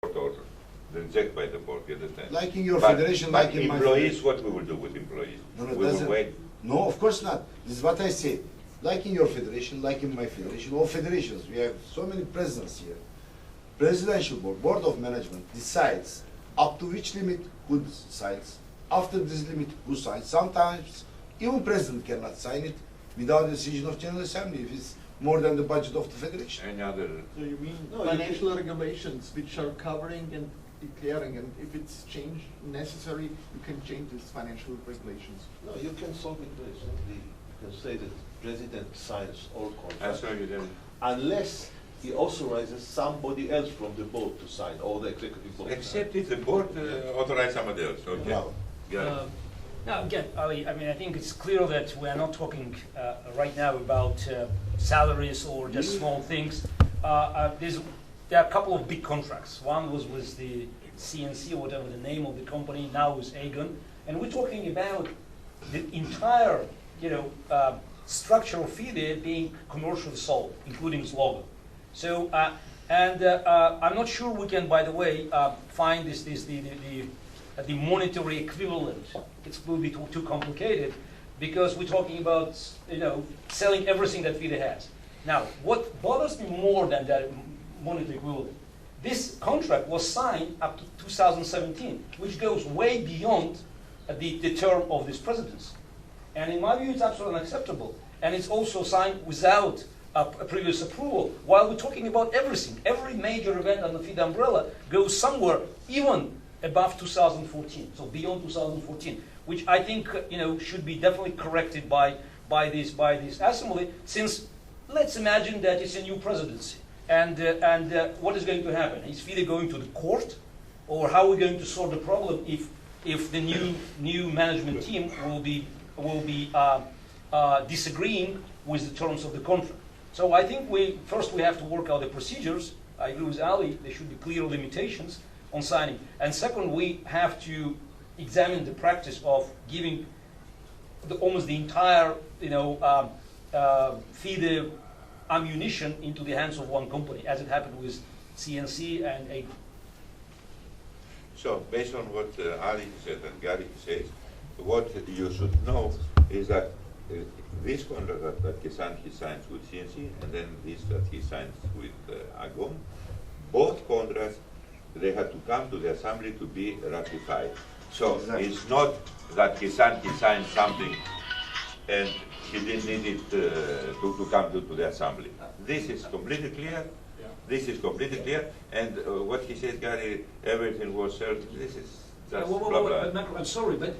or rejected by the board, you understand? Like in your But- federation, but like in my employees, what we will do with employees? No, no, We will doesn't- wait. No, of course not. This is what I said. Like in your federation, like in my federation, all federations, we have so many presidents here. Presidential board, board of management decides up to which limit who signs. After this limit, who signs. Sometimes even president cannot sign it without decision of General Assembly if it's more than the budget of the federation. Any other? So you mean No, financial regulations which are covering and declaring, and if it's changed necessary, you can change these financial regulations. No, you can solve it very simply. You can say that president signs all I contracts saw you then. unless he authorizes somebody else from the board to sign, or the executive board. Except if the board authorize somebody else, okay? Bravo. Yeah. Now, again, Ali, I mean, I think it's clear that we are not talking right now about salaries or just small things. There are a couple of big contracts. One was with the CNC, or whatever the name of the company, now is Aegon. And we're talking about the entire, structure of FIDE being commercially sold, including its logo. So, I'm not sure we can, by the way, find the monetary equivalent. It will be too complicated because we're talking about, selling everything that FIDE has. Now, what bothers me more than that monetary equivalent, this contract was signed up to 2017, which goes way beyond the term of this presidency. And in my view, it's absolutely unacceptable. And it's also signed without a previous approval, while we're talking about everything. Every major event on the FIDE umbrella goes somewhere even above 2014, so beyond 2014, which I think should be definitely corrected by this assembly. Since let's imagine that it's a new presidency, and what is going to happen? Is FIDE going to the court, or how are we going to solve the problem if the new management team will be disagreeing with the terms of the contract? So I think first we have to work out the procedures. I agree with Ali. There should be clear limitations on signing. And second, we have to examine the practice of giving almost the entire, FIDE ammunition into the hands of one company, as it happened with CNC and Aegon. So, based on what Ali said and Gary says, what you should know is that this contract that he signs with CNC, and then this that he signs with Aegon, both contracts, they had to come to the assembly to be ratified. So Exactly. it's not that he signed something and he didn't need it to come to the assembly. This is completely clear. Yeah. This is completely clear. And what he said, Gary, everything was certain. This is just blah, blah. Marco, I'm sorry, but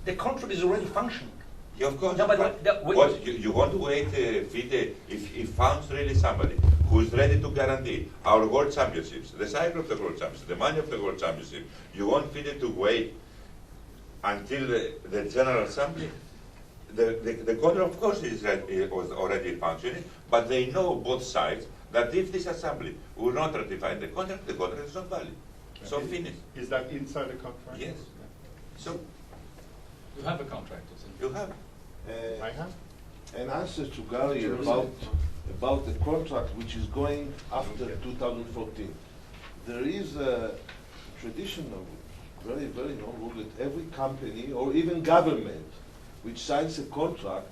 the contract is already functioning. Yeah, of course. No, but wait. What, you want to wait, FIDE, if found really somebody who's ready to guarantee our world championships, the cycle of the world championships, the money of the world championship, you want FIDE to wait until the General Assembly? The contract, of course, was already functioning, but they know both sides that if this assembly will not ratify the contract is not valid. So finished. Is that inside the contract? Yes. So You have a contract, isn't it? you have. I have. An answer to Gary about the contract which is going after 2014. There is a traditional, very, very known rule that every company or even government which signs a contract,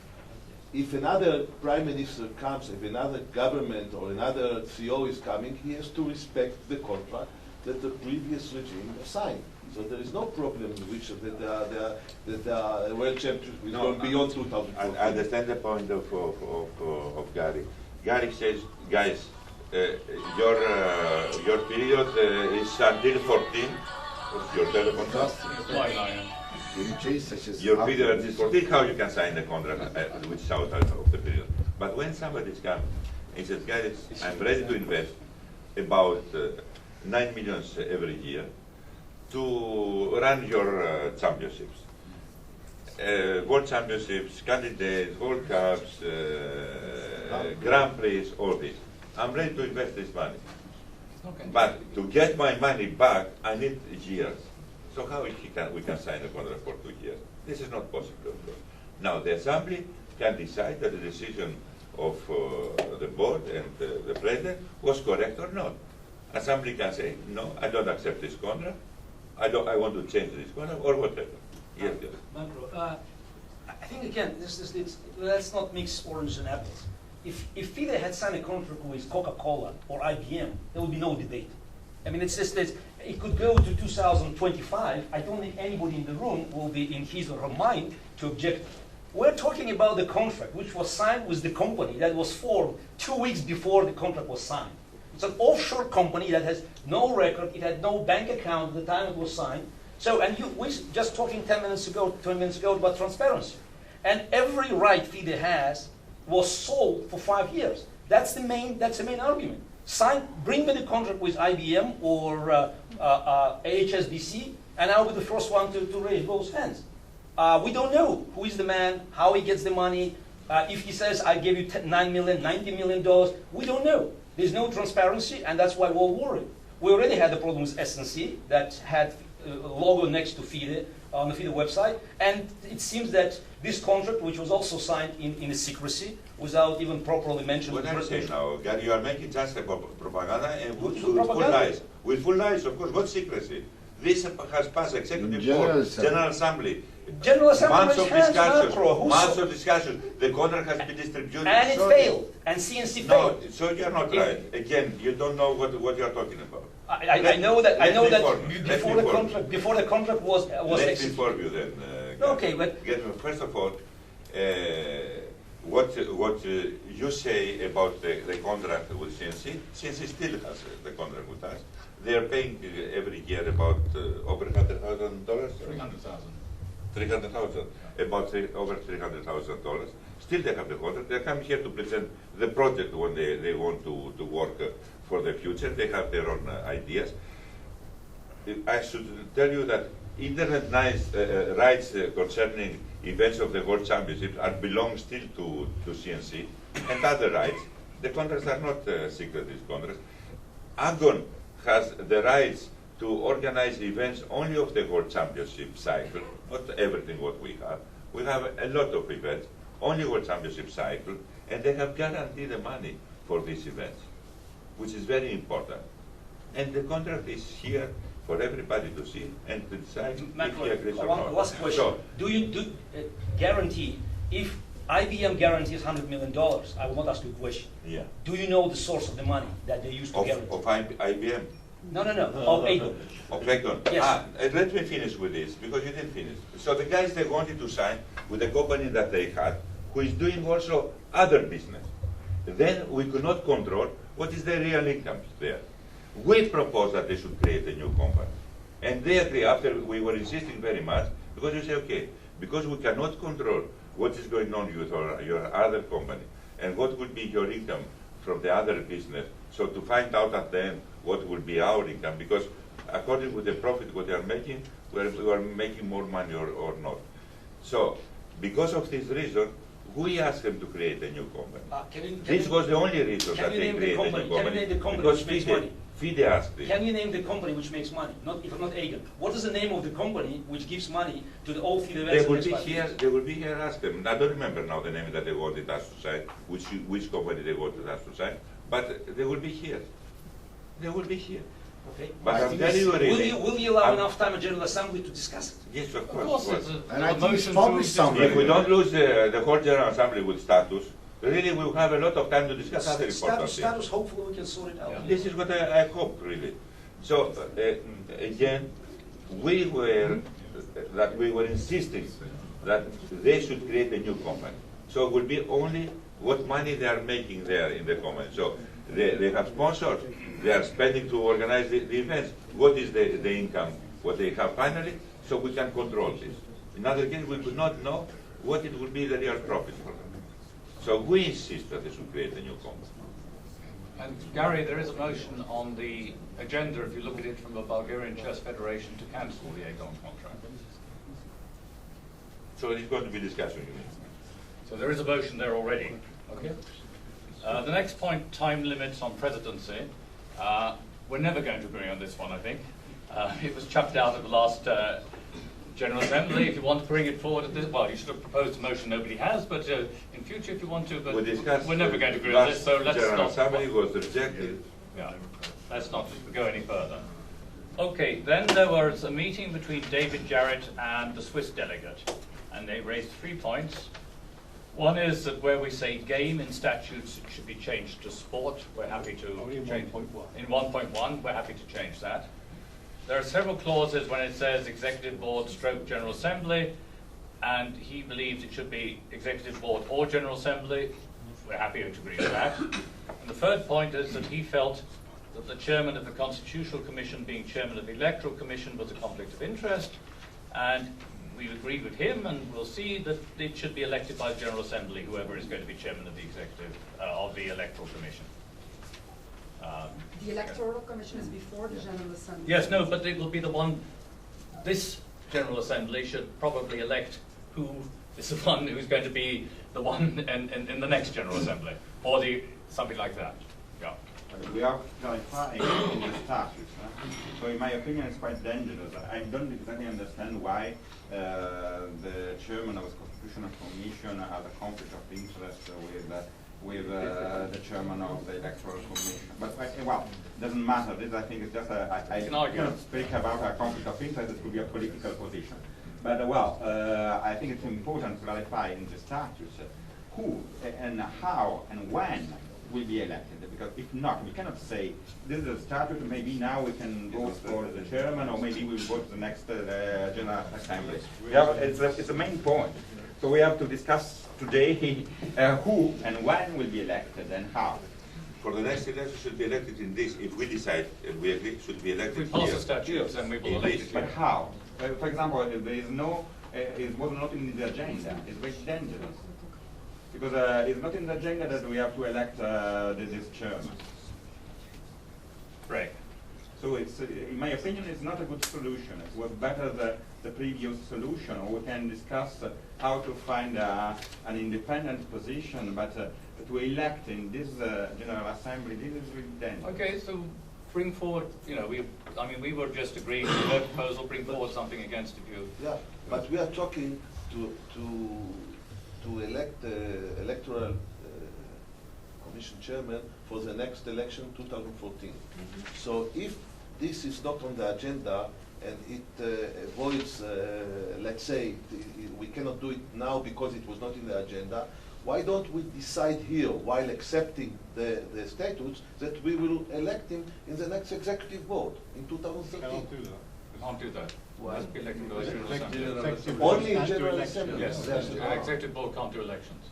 if another prime minister comes, if another government or another CEO is coming, he has to respect the contract that the previous regime signed. So there is no problem which that the world championship is going beyond 2014. I understand the point of Gary. Gary says, guys, your period is until 14. What's your telephone number? Why, Lion? In case such as Your after period this- is 14. How you can sign the contract which is outside of the period? But when somebody's coming, he says, guys, I'm ready to invest about 9 million every year to run your championships. World championships, candidates, World Cups, Grand Prix, all this. I'm ready to invest this money. Okay. But to get my money back, I need years. So how we can sign a contract for 2 years? This is not possible, of course. Now, the Assembly can decide that the decision of the board and the president was correct or not. Assembly can say, no, I don't accept this contract. I want to change this contract or whatever. Yes, yes. Macro, I think again, let's not mix oranges and apples. If FIDE had signed a contract with Coca-Cola or IBM, there would be no debate. I mean, it's just that it could go to 2025. I don't think anybody in the room will be in his or her mind to object. We're talking about the contract, which was signed with the company that was formed 2 weeks before the contract was signed. It's an offshore company that has no record. It had no bank account at the time it was signed. So, and we just talking 20 minutes ago about transparency. And every right FIDE has was sold for 5 years. That's the main argument. Bring me the contract with IBM or HSBC, and I'll be the first one to raise both hands. We don't know who is the man, how he gets the money. If he says, I gave you $9 million, $90 million, we don't know. There's no transparency, and that's why we're worried. We already had the problem with SNC that had a logo next to FIDE on the FIDE website, and it seems that this contract, which was also signed in a secrecy, without even properly mentioned. What I'm saying now, Gary, you are making just a propaganda and with full propaganda? lies. With full lies, of course. What secrecy? This has passed executive board, General Assembly. General Assembly Months of discussions. macro. Months of discussions. The contract has been distributed. And it failed. And CNC failed. No, so you are not right. Again, you don't know what you are talking about. I know that before the contract was Let's executed. inform you then. Okay, but First of all, what you say about the contract with CNC still has the contract with us. They are paying every year about over $100,000. 300,000. 300,000, about over $300,000. Still they have the contract. They come here to present the project when they want to work for the future. They have their own ideas. I should tell you that internet rights concerning events of the World Championship belong still to CNC, and other rights. The contracts are not secret, these contracts. Agon has the rights to organize events only of the World Championship cycle, not everything what we have. We have a lot of events, only World Championship cycle, and they have guaranteed the money for these events, which is very important. And the contract is here for everybody to see and to decide if he agrees or not. Last question. So, do you guarantee, if IBM guarantees $100 million, I will not ask you a question. yeah. Do you know the source of the money that they used to guarantee? Of IBM. No. Of Agon. Of Agon. Yes. Let me finish with this, because you didn't finish. So the guys, they wanted to sign with a company that they had, who is doing also other business. Then we could not control what is the real income there. We proposed that they should create a new company. And they agree after we were insisting very much, because you say, okay, because we cannot control what is going on with your other company, and what would be your income from the other business, so to find out at the end what will be our income, because according to the profit what they are making, we are making more money or not. So, because of this reason, we asked them to create a new company. This was the only reason that they created a new company. Can you name the company Because which makes money? FIDE asked this. Can you name the company which makes money? If not Agon. What is the name of the company which gives money to the all FIDE events? They will be here, ask them. I don't remember now the name that they wanted us to sign, which company they wanted us to sign, but they will be here. They will be here. Okay. But I'm telling you really. Will you allow enough time at General Assembly to discuss it? Yes, of Of course. course, Of it's course. And I a think it's motion published to somewhere. If we don't lose the whole General Assembly with status, really we will have a lot of time to discuss other important things. Status, hopefully we can sort it out. Yeah. This is what I hope, really. So, again, we were insisting that they should create a new company. So it will be only what money they are making there in the company. So they have sponsors, they are spending to organize the events. What is the income, what they have finally, so we can control this. In other case, we could not know what it would be the real profit for them. So we insist that they should create a new company. And Gary, there is a motion on the agenda, if you look at it, from the Bulgarian Chess Federation to cancel the Agon contract. So it's going to be discussion, you mean? So there is a motion there already. Okay. The next point, time limits on presidency. We're never going to agree on this one, I think. It was chucked out at the last General Assembly. If you want to bring it forward at this, well, you should have proposed a motion nobody has, but in future if you want to, but We discussed we're never going to agree on this, so let's General stop. Assembly was rejected. Yeah. let's not go any further. Okay, then there was a meeting between David Jarrett and the Swiss delegate, and they raised 3 points. One is that where we say game in statutes, it should be changed to sport. We're happy to change. In 1.1, we're happy to change that. There are several clauses when it says Executive Board stroke General Assembly, and he believes it should be Executive Board or General Assembly. We're happy to agree with that. And the third point is that he felt that the chairman of the Constitutional Commission being chairman of the Electoral Commission was a conflict of interest, and we agreed with him, and we'll see that it should be elected by the General Assembly, whoever is going to be chairman of the executive of the Electoral Commission. The Electoral Commission is before the General Assembly. Yes, no, but it will be the one. This General Assembly should probably elect who is the one who's going to be the one in the next General Assembly, or something like that. Yeah. We are clarifying in the statutes. So in my opinion, it's quite dangerous. I don't exactly understand why the chairman of the Constitutional Commission has a conflict of interest with the chairman of the Electoral Commission. But well, doesn't matter. This, I think, is just I cannot speak about a conflict of interest. It could be a political position. But I think it's important to clarify in the statutes who and how and when will be elected, because if not, we cannot say this is a statute, maybe now we can vote for the chairman, or maybe we'll vote for the next General Assembly. Yeah, it's the main point. So we have to discuss today who and when will be elected and how. For the next election should be elected in this, if we decide, we agree, should be elected If we pass here. the statutes, then we will elect it. But how? For example, there is no, it was not in the agenda, it's very dangerous. Because it's not in the agenda that we have to elect this chairman. Right. So it's, in my opinion, it's not a good solution. It was better the previous solution, or we can discuss how to find an independent position, but to elect in this General Assembly, this is really dangerous. Okay, so bring forward, we were just agreeing to the proposal, bring forward something against if you... Yeah, but we are talking to elect the Electoral Commission chairman for the next election, 2014. So if this is not on the agenda and it avoids, let's say, we cannot do it now because it was not in the agenda, why don't we decide here, while accepting the statutes, that we will elect him in the next executive board in 2013? Cannot do that. We can't do that. Why? Must be elected by the General Assembly. Only in General Assembly? Yes, the executive board can't do elections.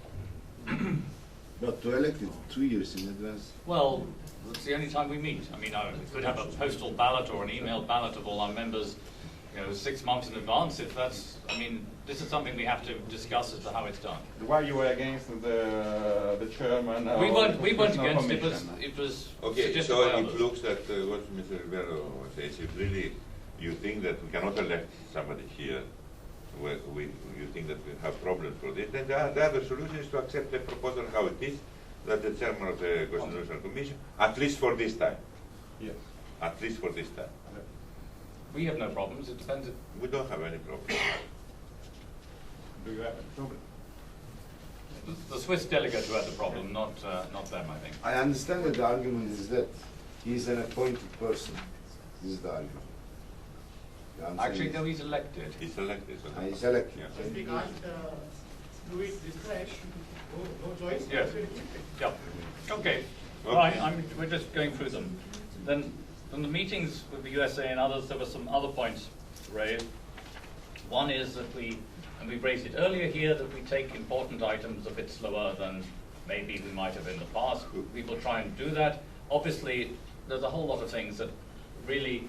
But to elect it 2 years in advance. Well, that's the only time we meet. I mean, we could have a postal ballot or an email ballot of all our members, 6 months in advance. If that's, this is something we have to discuss as to how it's done. Why you were against the chairman? We weren't against it. Commission? It was Okay, suggested so by it others. looks that what Mr. Rivero says, if really you think that we cannot elect somebody here, you think that we have problems for this, then the other solution is to accept the proposal how it is, that the chairman of the Constitutional Commission, at least for this time. Yes. At least for this time. We have no problems. It depends. We don't have any problem. Do you have a problem? The Swiss delegate who had the problem, not them, I think. I understand that the argument is that he is an appointed person. This is the argument. You understand Actually, this? no, he's elected. He's elected. So He's elected. Yeah. If we can't do it this fresh, no choice. Yes. Yeah. Okay. All right. We're just going through them. Then the meetings with the USA and others, there were some other points raised. One is that and we raised it earlier here, that we take important items a bit slower than maybe we might have in the past. We will try and do that. Obviously, there's a whole lot of things that really,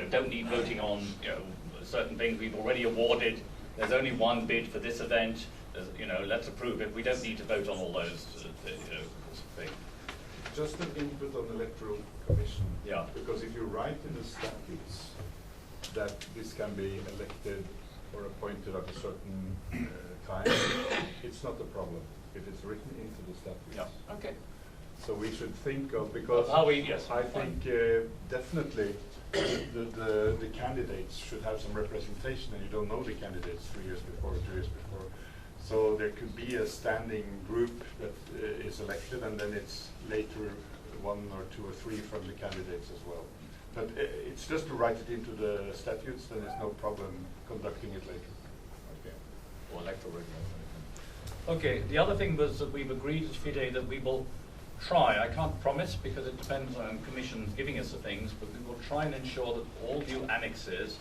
don't need voting on. Certain things we've already awarded. There's only one bid for this event. Let's approve it. We don't need to vote on all those things. Just an input on the Electoral Commission. Yeah. Because if you write in the statutes that this can be elected or appointed at a certain time, it's not a problem if it's written into the statutes. Yeah. Okay. So we should think of, because Yes. I think definitely the candidates should have some representation, and you don't know the candidates 3 years before or 2 years before. So there could be a standing group that is elected, and then it's later one or two or three from the candidates as well. But it's just to write it into the statutes, then there's no problem conducting it later. Okay. Or electoral regulation. Okay, the other thing was that we've agreed as FIDE that we will try, I can't promise because it depends on commissions giving us the things, but we will try and ensure that all new annexes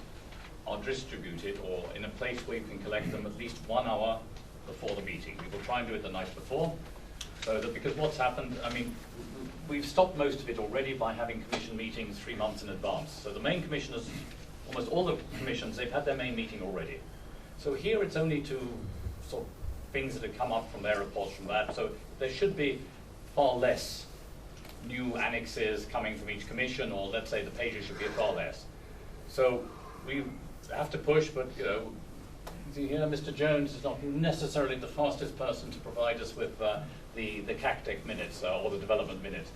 are distributed or in a place where you can collect them at least 1 hour before the meeting. We will try and do it the night before, so that because what's happened, I mean, we've stopped most of it already by having commission meetings 3 months in advance. So the main commissioners, almost all the commissions, they've had their main meeting already. So here it's only to sort of things that have come up from their reports from that. So there should be far less new annexes coming from each commission, or let's say the pages should be far less. So we have to push, but you know, see here, Mr. Jones is not necessarily the fastest person to provide us with the CACTEC minutes or the development minutes.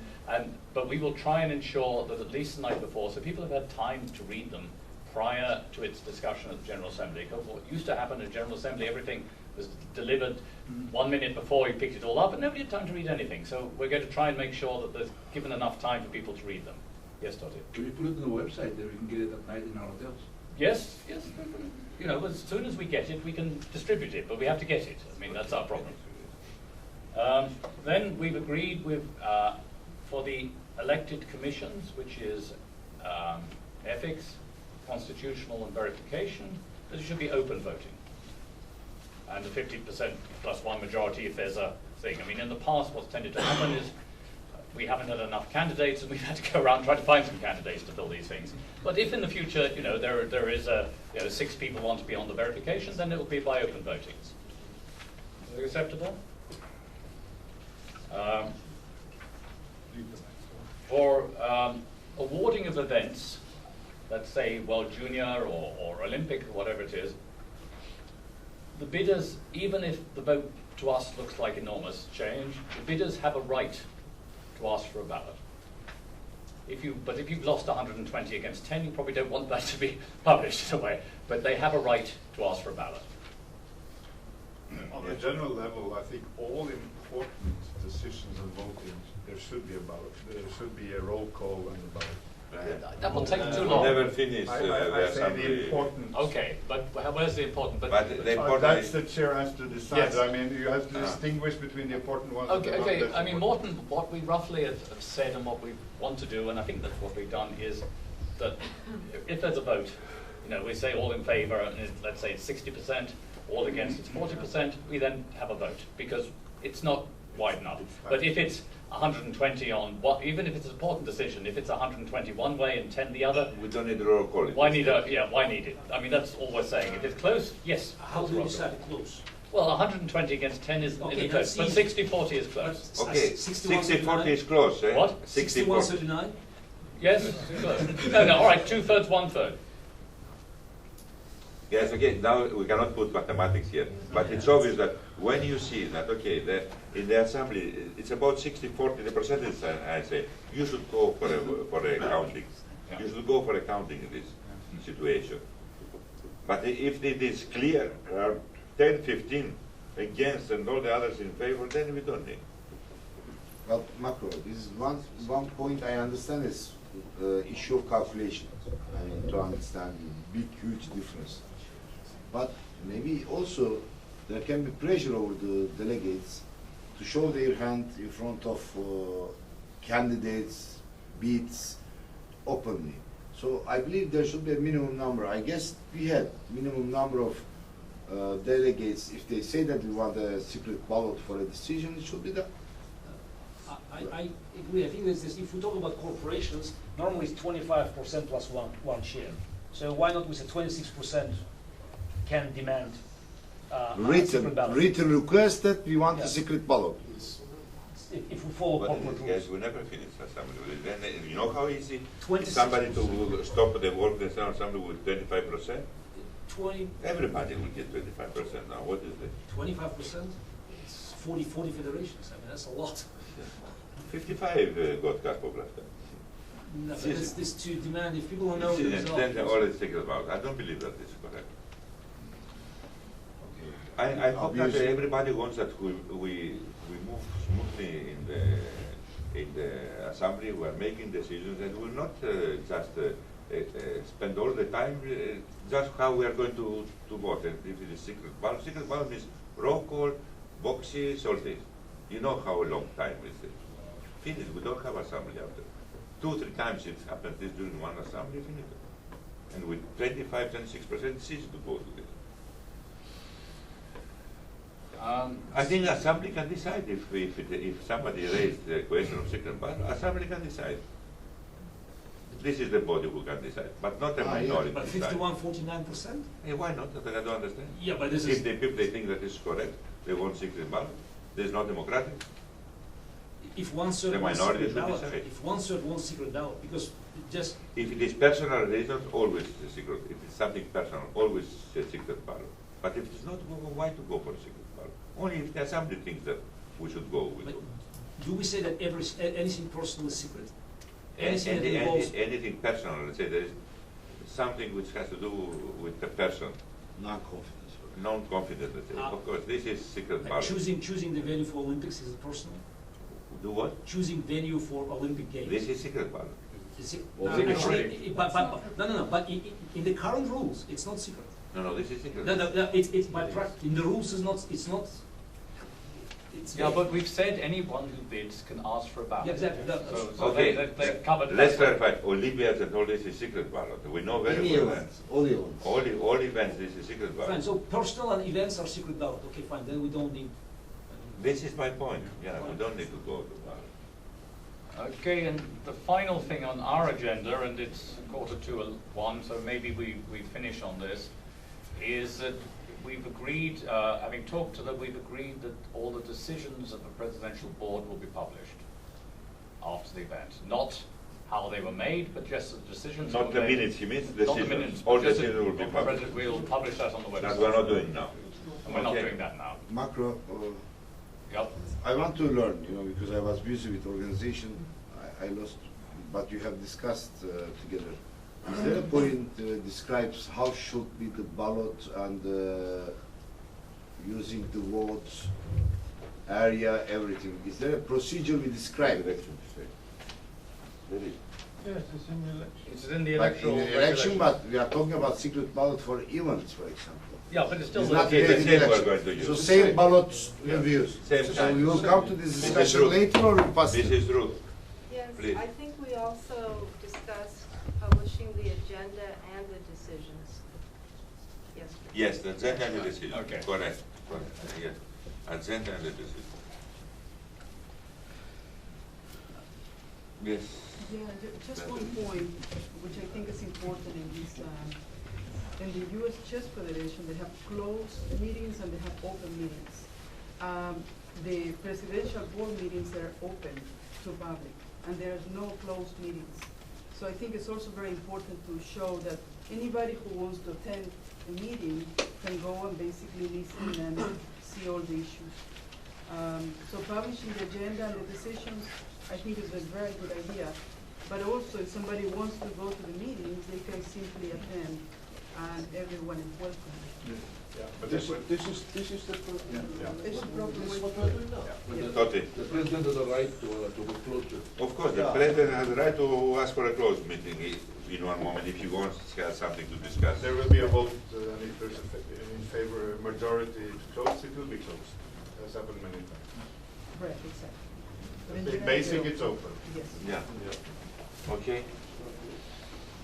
But we will try and ensure that at least the night before, so people have had time to read them prior to its discussion at the General Assembly. Because what used to happen at General Assembly, everything was delivered 1 minute before you picked it all up, and nobody had time to read anything. So we're going to try and make sure that there's given enough time for people to read them. Yes, Dottie? Can you put it on the website there? We can get it at night in our hotels. Yes, yes. You know, as soon as we get it, we can distribute it, but we have to get it. I mean, that's our problem. Then we've agreed with, for the elected commissions, which is ethics, constitutional and verification, that it should be open voting. And the 50% plus one majority if there's a thing. I mean, in the past, what's tended to happen is we haven't had enough candidates, and we've had to go around and try to find some candidates to fill these things. But if in the future, you know, there is a, you know, 6 people want to be on the verification, then it will be by open voting. Is it acceptable? For awarding of events, let's say World Junior or Olympic or whatever it is, the bidders, even if the vote to us looks like enormous change, the bidders have a right to ask for a ballot. But if you've lost 120 against 10, you probably don't want that to be published in a way. But they have a right to ask for a ballot. On a general level, I think all important decisions and voting, there should be a ballot. There should be a roll call and a ballot. That will take too long. Never finish I the say assembly. the important. Okay, but where's the important? But the important That's is, the chair has to decide. Yes. I mean, you have to distinguish between the important ones. and Okay, the okay. ones I mean, that's Morten, what we roughly have said and what we want to do, and I think that's what we've done, is that if there's a vote, you know, we say all in favour, and let's say it's 60%, all against it's 40%, we then have a vote, because it's not wide enough. But if it's 120 on what, even if it's an important decision, if it's 120 one way and 10 the other, we don't need a roll call. why need it? I mean, that's all we're saying. If it's close, yes. How do you decide it close? Well, 120 against 10 is Okay, close, but that's 60-40 is close. Okay, 60-40 is close, eh? What? 61-39? Yes, close. No, all right, 2/3, 1/3. Yes, okay, now we cannot put mathematics here, but it's obvious that when you see that, okay, in the assembly, it's about 60-40, the percentage, I say, you should go for a counting. You should go for a counting in this situation. But if it is clear, there are 10, 15 against and all the others in favor, then we don't need. Well, macro, this is one point I understand is issue of calculation. I mean, to understand the big, huge difference. But maybe also there can be pressure over the delegates to show their hand in front of candidates, bids, openly. So I believe there should be a minimum number. I guess we had minimum number of delegates. If they say that we want a secret ballot for a decision, it should be done. I agree. I think this, if we talk about corporations, normally it's 25% plus one share. So why not we say 26% can demand a secret ballot? Written request that we want a secret ballot. If we follow But corporate rules. guys, we never finish assembly. Then you know how easy 26%. somebody to stop the work in assembly with 25%? 20. Everybody will get 25% now. What is it? 25%? It's 40 federations. I mean, that's a lot. 55 got Karpov left. No, but this to demand, if people don't know the result. Then they always think about. I don't believe that is correct. I hope that everybody wants that we move smoothly in the assembly were making decisions and will not just spend all the time just how we are going to vote. And if it is secret ballot means roll call, boxes, all this. You know how long time is it. Finished, we don't have assembly after. 2-3 times it happened this during one assembly, finished. And with 25-26% cease to go to this. I think assembly can decide if somebody raised the question of secret ballot, assembly can decide. This is the body who can decide, but not a minority. But 51-49%? Hey, why not? I don't understand. Yeah, but this if is... the people they think that is correct, they want secret ballot. This is not democratic. If one third The wants minority secret should ballot, decide. if one third wants secret ballot, because just... If it is personal reasons, always a secret. If it's something personal, always a secret ballot. But if it's not, why to go for a secret ballot? Only if the assembly thinks that we should go with it. Do we say that anything personal is secret? Anything personal, let's say there is something which has to do with the person. Non-confidence. Non-confident, let's say. Of course, this is secret ballot. Choosing the venue for Olympics is personal? Do what? Choosing venue for Olympic Games. This is secret ballot. But in the current rules, it's not secret. No, this is secret. No, it's by practice. In the rules, it's not. Yeah, but we've said anyone who bids can ask for a ballot. Yeah, exactly. So okay, they covered that. Let's clarify. Olympiads and all this is secret ballot. We know very well that. All events. All events, this is secret ballot. Fine. So personal and events are secret ballot. Okay, fine. Then we don't need. This is my point. Yeah, we don't need to go to ballot. Okay, and the final thing on our agenda, and it's 1:45, so maybe we finish on this, is that we've agreed, having talked to them, we've agreed that all the decisions of the presidential board will be published after the event. Not how they were made, but just the decisions. Not the minutes, he means decisions. Not the minutes. All decisions will be published. We'll publish that on the website. That we're not doing now. And we're not doing that now. Macro, Yep. I want to learn, because I was busy with organization, I lost, but you have discussed together. Is there a point describes how should be the ballot and using the votes, area, everything? Is there a procedure we describe election? There is. Yes, it's in the election. It's in the But electoral in the election, regulation. but we are talking about secret ballot for events, for example. Yeah, but it's still It's not Okay, related the to same we're election. going to use. So same ballots will be used. Same So time. we will come to this This is discussion true. later or we pass This it? is true. Yes, Please. I think we also discussed publishing the agenda and the decisions yesterday. Yes, the agenda and the decision. Okay. Correct. Yes. Agenda and the decision. Yes. Yeah, just one point, which I think is important in this, in the U.S. Chess Federation, they have closed meetings and they have open meetings. The presidential board meetings are open to public, and there is no closed meetings. So I think it's also very important to show that anybody who wants to attend a meeting can go and basically listen and see all the issues. So publishing the agenda and the decisions, I think is a very good idea. But also, if somebody wants to go to the meetings, they can simply attend, and everyone is welcome. Yeah, but This is the It's a proper way to What we're doing now. Yeah. Totally. The president has a right to close it. Of course, the president has the right to ask for a closed meeting in one moment if he wants to have something to discuss. there will be a vote, and if there's in favor, a majority to close, it will be closed. That's happened many times. Right, exactly. But in In general, basic, they're it's open. Yes. Yeah. Okay.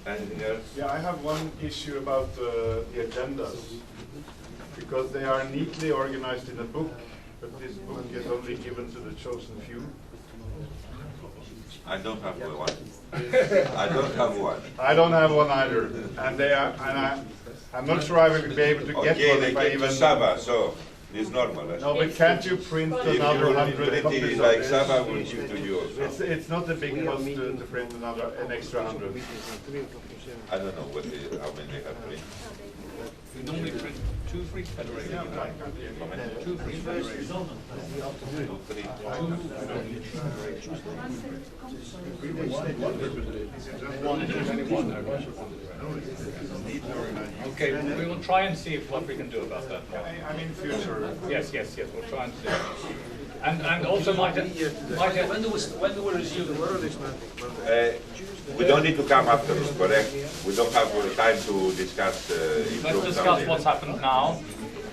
Anything else? Yeah, I have one issue about the agendas, because they are neatly organized in a book, but this book is only given to the chosen few. I don't have one. I don't have one. I don't have one either, and they are, and I'm not sure I will be able to get Okay, one they if I came to even. Saba, so it's normal. No, but can't you print If you another will 100 print it copies of like this? Saba, we'll give to you also. It's not a big cost to print an extra 100. I don't know what they, how many they have printed. We normally print 2 for each federation. 2 for each federation. Okay, we will try and see what we can do about that. I mean, future. Yes, we'll try and see. And also, might I- When do we resume? We don't need to come after, correct? We don't have time to discuss. Let's discuss what's happened now,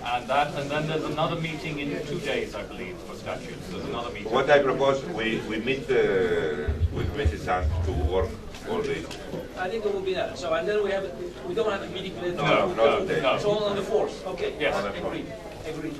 and then there's another meeting in 2 days, I believe, for statutes. There's another meeting. What I propose, we meet with Mrs. Sant to work all day. I think it will be that. So, and then we don't have a meeting. No, not today. It's all on the 4th. Okay. Yes. Agreed.